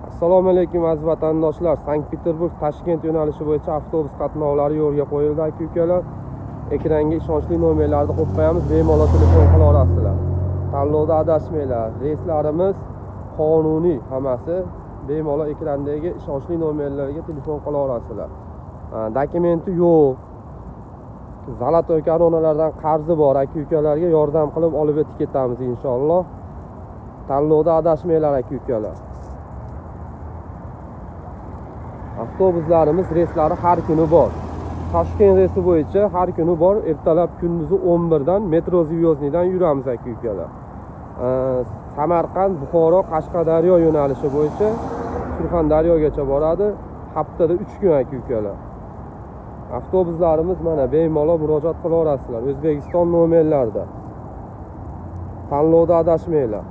Assalomu alaykum aziz vatandoshlar. Sankt-Peterburg Toshkent yo'nalishi bo'yicha avtobus qatnovlari yo'lga qo'yildi aka-ukalar. Ekranga ishonchli nomerlarni qo'yib qo'yamiz, bemalol telefon qila olasizlar. Tanlovda adashmanglar. Reyslarimiz qonuniy hammasi. Bemalol ekrandagi ishonchli nomerlarga telefon qila olasizlar. Dokumenti yo'q. Zalatoy koronalardan qarzi bor aka-ukalarga yordam qilib olib o'tib ketamiz inshaalloh. Tanlovda adashmanglar aka-ukalar. Avtobuslarimiz reyslari har kuni bor. Toshkent reysi bo'yicha har kuni bor. Ertalab kunduzi 11 dan Metro Zvyoznydan yuramiz aka-ukalar. Samarqand, Buxoro, Qashqadaryo yo'nalishi bo'yicha Surxondaryogacha boradi. Haftada 3 kun aka-ukalar. Avtobuslarimiz mana bemalol murojaat qila olasizlar. O'zbekiston nomerlarida. Tanlovda adashmanglar.